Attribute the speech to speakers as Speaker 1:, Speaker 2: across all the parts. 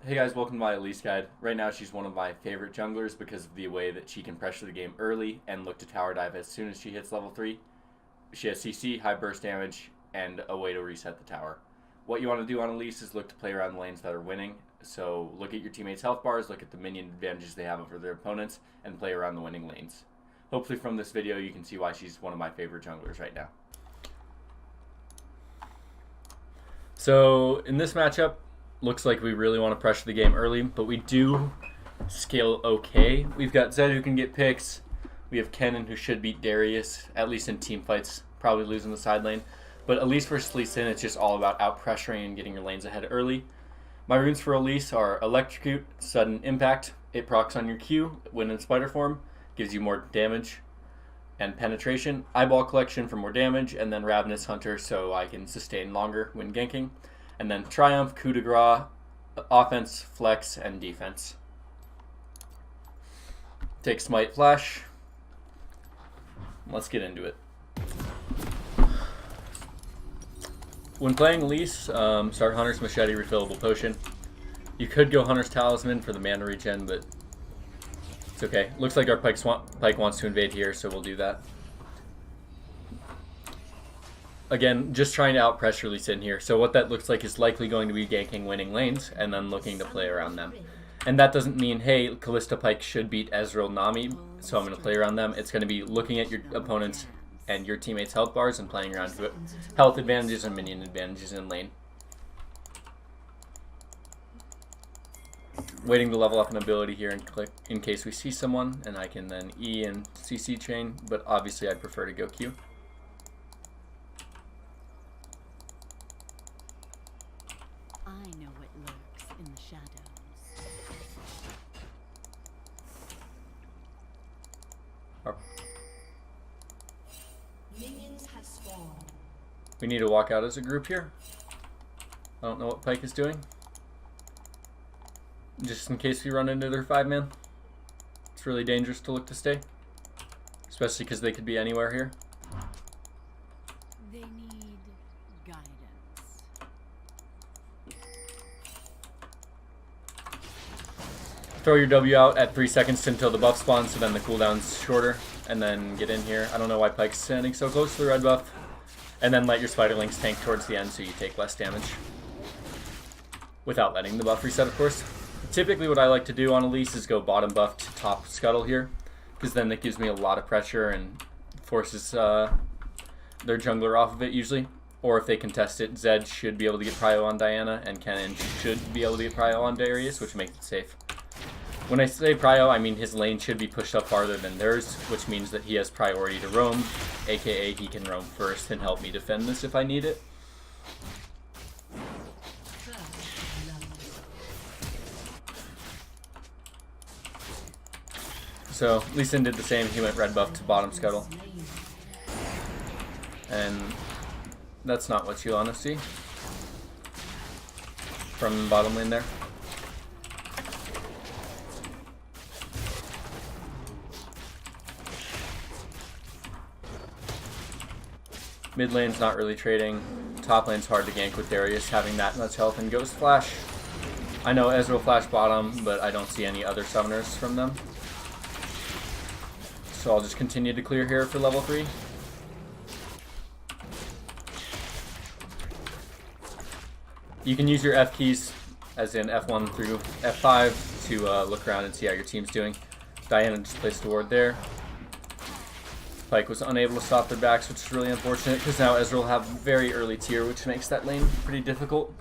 Speaker 1: Hey guys, welcome to my Elise guide. Right now she's one of my favorite junglers because of the way that she can pressure the game early and look to tower dive as soon as she hits level 3. She has CC, high burst damage, and a way to reset the tower. What you want to do on Elise is look to play around the lanes that are winning. So look at your teammates' health bars, look at the minion advantages they have over their opponents, and play around the winning lanes. Hopefully from this video you can see why she's one of my favorite junglers right now. So in this matchup, looks like we really want to pressure the game early, but we do scale okay. We've got Zed who can get picks. We have Kennen who should beat Darius, at least in team fights, probably losing the side lane. But Elise versus Lee Sin, it's just all about out pressuring and getting your lanes ahead early. My runes for Elise are Electrocute, Sudden Impact. It procs on your Q when in spider form, gives you more damage and penetration. Eyeball Collection for more damage, and then Ravenous Hunter so I can sustain longer when ganking. And then Triumph, Coup de Grace, offense, flex, and defense. Take Smite Flash. Let's get into it. When playing Elise, start Hunter's Machete, Refillable Potion. You could go Hunter's Talisman for the mana regen, but it's okay. Looks like our Pyke wants to invade here, so we'll do that. Again, just trying to out-pressure Lee Sin here. So what that looks like is likely going to be ganking winning lanes and then looking to play around them. And that doesn't mean, hey, Callista Pyke should beat Ezreal Nami, so I'm going to play around them. It's going to be looking at your opponents and your teammates' health bars and playing around health advantages and minion advantages in lane. Waiting to level up an ability here and click in case we see someone, and I can then E and CC chain, but obviously I'd prefer to go Q. We need to walk out as a group here. I don't know what Pyke is doing. Just in case we run into their 5-man. It's really dangerous to look to stay. Especially because they could be anywhere here.
Speaker 2: They need guidance.
Speaker 1: Throw your W out at 3 seconds until the buff spawns, so then the cooldown's shorter. And then get in here. I don't know why Pyke's standing so close to the red buff. And then let your Spiderlings tank towards the end so you take less damage. Without letting the buff reset, of course. Typically what I like to do on Elise is go bottom buff to top scuttle here. Because then that gives me a lot of pressure and forces their jungler off of it usually. Or if they contest it, Zed should be able to get prio on Diana, and Kennen should be able to get prio on Darius, which makes it safe. When I say prio, I mean his lane should be pushed up farther than theirs, which means that he has priority to roam, aka he can roam first and help me defend this if I need it. So Lee Sin did the same, he went red buff to bottom scuttle. And that's not what you want to see from the bottom lane there. Mid lane's not really trading. Top lane's hard to gank with Darius having that much health and Ghost Flash. I know Ezreal Flash bottom, but I don't see any other summoners from them. So I'll just continue to clear here for level 3. You can use your F keys, as in F1 through F5, to look around and see how your team's doing. Diana just placed a ward there. Pyke was unable to stop their backs, which is really unfortunate because now Ezreal have very early tier, which makes that lane pretty difficult.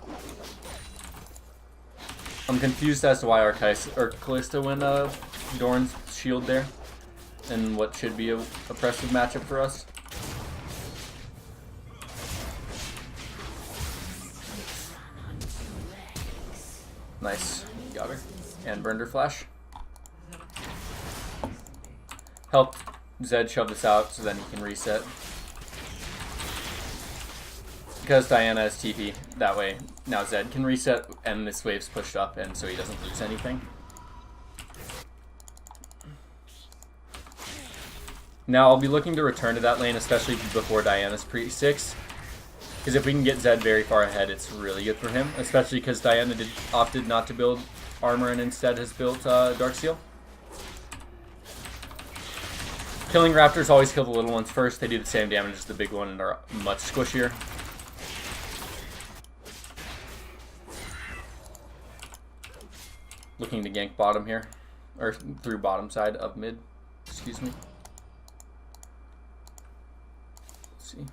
Speaker 1: I'm confused as to why our Callista went Dorn's shield there, and what should be a oppressive matchup for us. Nice, got her, and burned her flash. Helped Zed shove this out so then he can reset. Because Diana has TP, that way now Zed can reset and this wave's pushed up and so he doesn't lose anything. Now I'll be looking to return to that lane, especially before Diana's pre-6. Because if we can get Zed very far ahead, it's really good for him. Especially because Diana opted not to build armor and instead has built Darksteel. Killing raptors always kill the little ones first. They do the same damage as the big one and are much squishier. Looking to gank bottom here. Or through bottom side of mid. Excuse me. Let's see.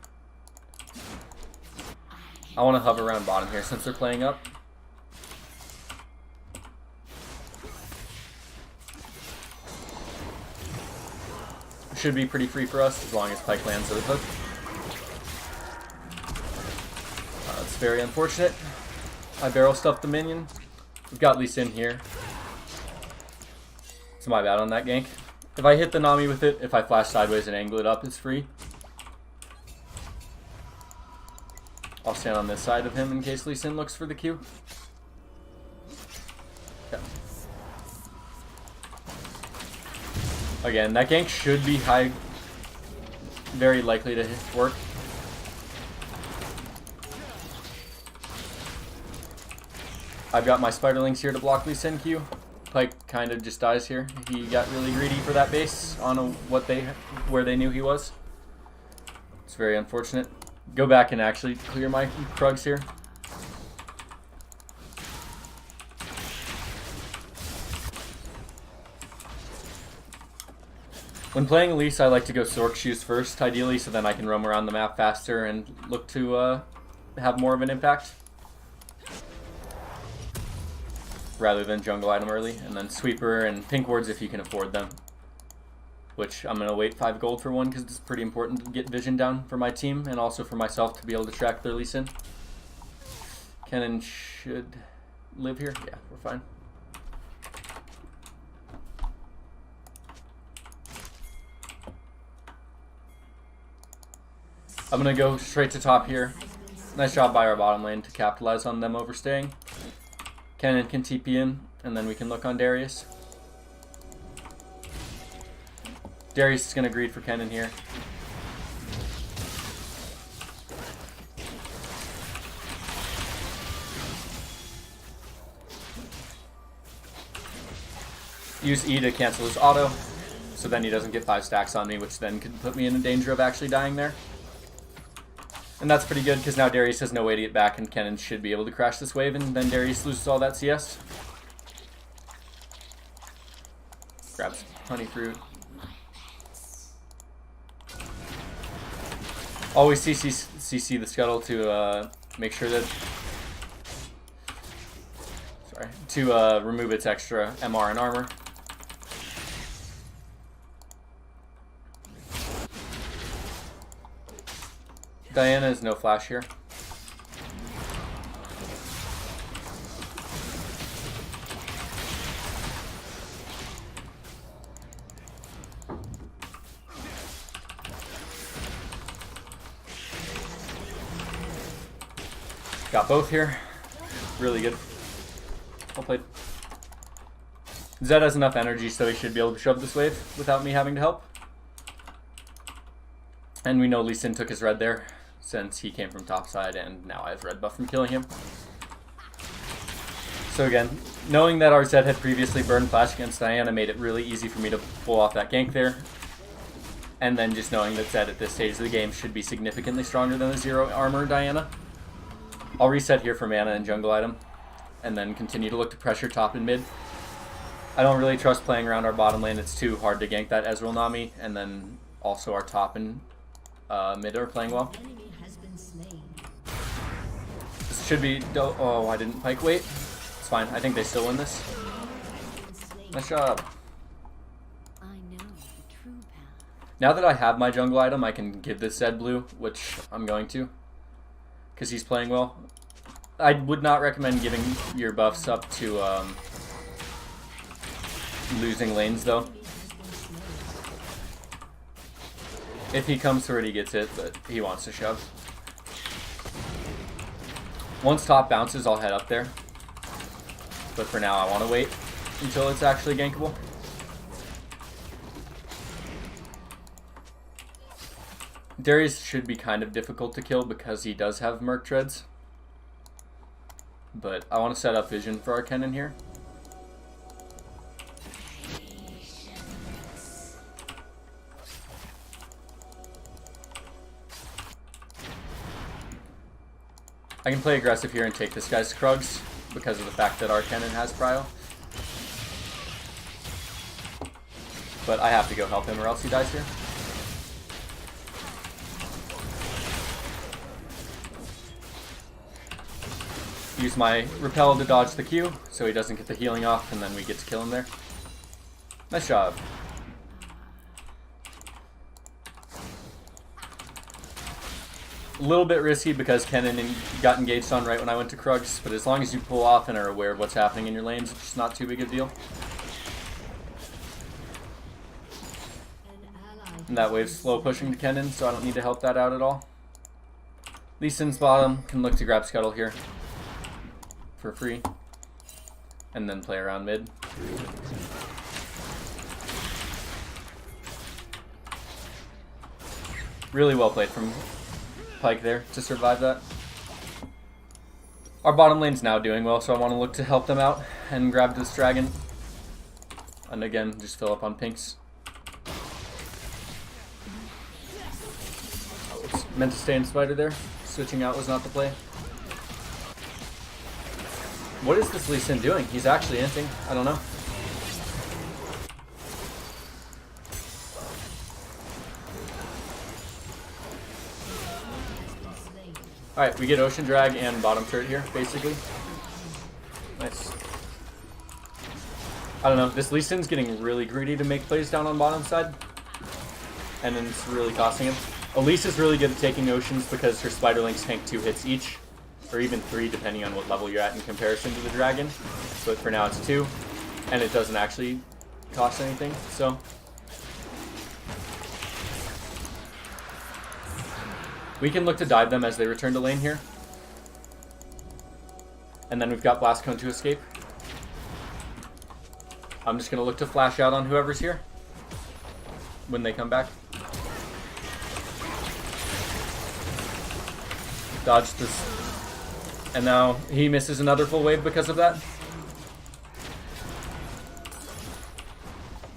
Speaker 1: I want to hover around bottom here since they're playing up. Should be pretty free for us as long as Pike lands with a hook. It's very unfortunate. I barrel stuffed the minion. We've got Elise in here. It's my bad on that gank. If I hit the Nami with it, if I flash sideways and angle it up, it's free. I'll stand on this side of him in case Lee Sin looks for the Q. Okay. Again, that gank should be high, very likely to work. I've got my spiderlings here to block Lee Sin Q. Pike kind of just dies here. He got really greedy for that base on where they knew he was. It's very unfortunate. Go back and actually clear my Krugs here. When playing Elise, I like to go Sork shoes first, ideally, so then I can roam around the map faster and look to have more of an impact. Rather than jungle item early, and then sweeper and pink wards if you can afford them. Which I'm going to wait 5 gold for one because it's pretty important to get vision down for my team and also for myself to be able to track their Lee Sin. Kennen should live here. Yeah, we're fine. I'm going to go straight to top here. Nice job by our bottom lane to capitalize on them overstaying. Kennen can TP in, and then we can look on Darius. Darius is going to greed for Kennen here. Use E to cancel his auto, so then he doesn't get 5 stacks on me, which then could put me in danger of actually dying there. And that's pretty good, because now Darius has no way to get back, and Kennen should be able to crash this wave, and then Darius loses all that CS. Grabs honey fruit. Always CC the scuttle to make sure that... Sorry. To remove its extra MR and armor. Diana is no flash here. Got both here. Really good. Well played. Zed has enough energy, so he should be able to shove this wave without me having to help. And we know Lee Sin took his red there, since he came from topside, and now I have red buff from killing him. So again, knowing that our Zed had previously burned flash against Diana made it really easy for me to pull off that gank there. And then just knowing that Zed at this stage of the game should be significantly stronger than the 0 armor Diana. I'll reset here for mana and jungle item, and then continue to look to pressure top and mid. I don't really trust playing around our bottom lane. It's too hard to gank that Ezreal Nami, and then also our top and mid are playing well. This should be... Oh, I didn't pike wait. It's fine. I think they still win this. Nice job. Now that I have my jungle item, I can give this Zed blue, which I'm going to, because he's playing well. I would not recommend giving your buffs up to losing lanes, though. If he comes through it, he gets it, but he wants to shove. Once top bounces, I'll head up there. But for now, I want to wait until it's actually gankable. Darius should be kind of difficult to kill because he does have Merc Treads. But I want to set up vision for our Kennen here. I can play aggressive here and take this guy's Krugs because of the fact that our Kennen has Prio. But I have to go help him or else he dies here. Use my repel to dodge the Q so he doesn't get the healing off, and then we get to kill him there. Nice job. A little bit risky because Kennen got engaged on right when I went to Krugs, but as long as you pull off and are aware of what's happening in your lanes, it's just not too big a deal. And that wave's slow pushing to Kennen, so I don't need to help that out at all. Lee Sin's bottom, can look to grab Scuttle here for free, and then play around mid. Really well played from Pyke there to survive that. Our bottom lane's now doing well, so I want to look to help them out and grab this dragon. And again, just fill up on pinks. Oh, it's meant to stay in Spider there. Switching out was not the play. What is this Lee Sin doing? He's actually inting. I don't know. Alright, we get Ocean Drag and bottom turret here, basically. Nice. I don't know, this Lee Sin's getting really greedy to make plays down on bottom side. And then it's really costing him. Elise is really good at taking Oceans because her Spiderlings tank 2 hits each. Or even 3, depending on what level you're at in comparison to the dragon. But for now it's 2. And it doesn't actually cost anything, so... we can look to dive them as they return to lane here. And then we've got Blast Cone to escape. I'm just going to look to flash out on whoever's here when they come back. Dodge this. And now he misses another full wave because of that.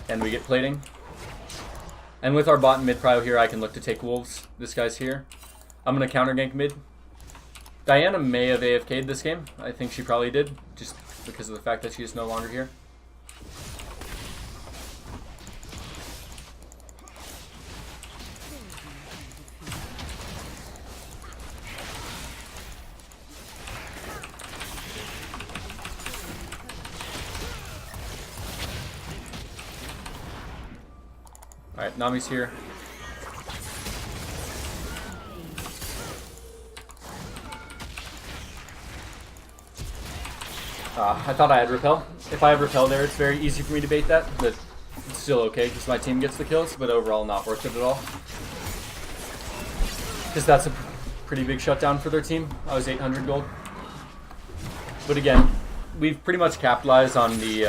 Speaker 1: And we get plating. And with our bot and mid prio here, I can look to take wolves. This guy's here. I'm going to counter gank mid. Diana may have AFK'd this game. I think she probably did, just because of the fact that she is no longer here. Alright, Nami's here. I thought I had repel. If I have repel there, it's very easy for me to bait that, but it's still okay because my team gets the kills, but overall not worth it at all. Because that's a pretty big shutdown for their team. I was 800 gold. But again, we've pretty much capitalized on the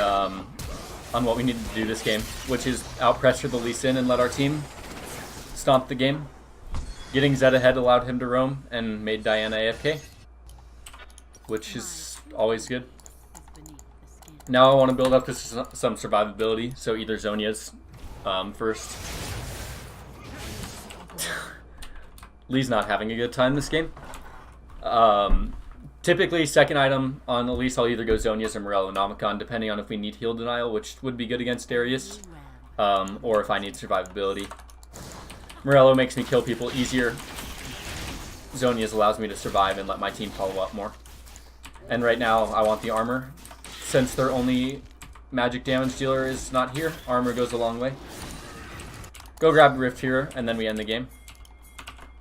Speaker 1: on what we needed to do this game, which is out-pressure the Lee Sin and let our team stomp the game. Getting Zed ahead allowed him to roam and made Diana AFK, which is always good. Now I want to build up to some survivability, so either Zhonya's first. Lee's not having a good time this game. Typically, second item on Elise, I'll either go Zhonya's or Morello Nomicon, depending on if we need heal denial, which would be good against Darius, or if I need survivability. Morello makes me kill people easier. Zhonya's allows me to survive and let my team follow up more. And right now, I want the armor. Since their only magic damage dealer is not here, armor goes a long way. Go grab Rift here, and then we end the game.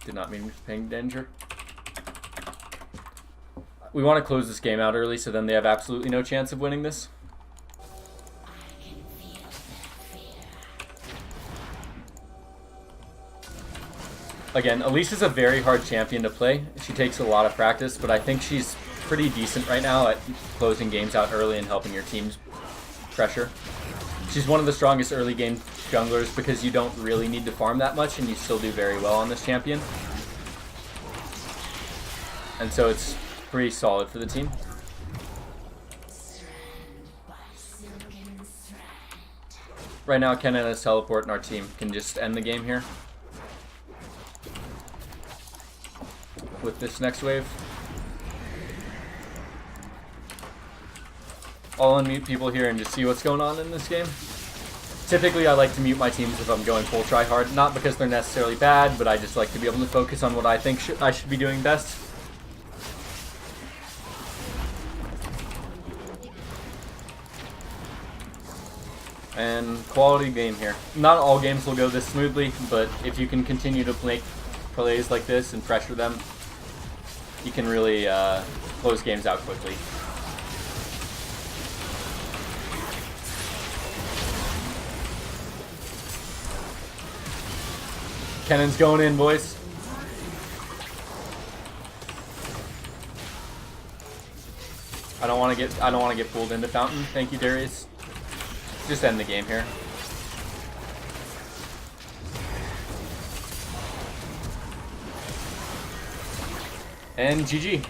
Speaker 1: Did not mean paying danger. We want to close this game out early, so then they have absolutely no chance of winning this. Again, Elise is a very hard champion to play. She takes a lot of practice, but I think she's pretty decent right now at closing games out early and helping your team's pressure. She's one of the strongest early game junglers because you don't really need to farm that much and you still do very well on this champion. And so it's pretty solid for the team. Right now, Ken and his teleport and our team can just end the game here with this next wave. I'll unmute people here and just see what's going on in this game. Typically, I like to mute my teams if I'm going full try hard, not because they're necessarily bad, but I just like to be able to focus on what I think I should be doing best. And quality game here. Not all games will go this smoothly, but if you can continue to make plays like this and pressure them, you can really close games out quickly. Kennon's going in, boys. I don't want to get pulled into Fountain. Thank you, Darius. Just end the game here. And GG.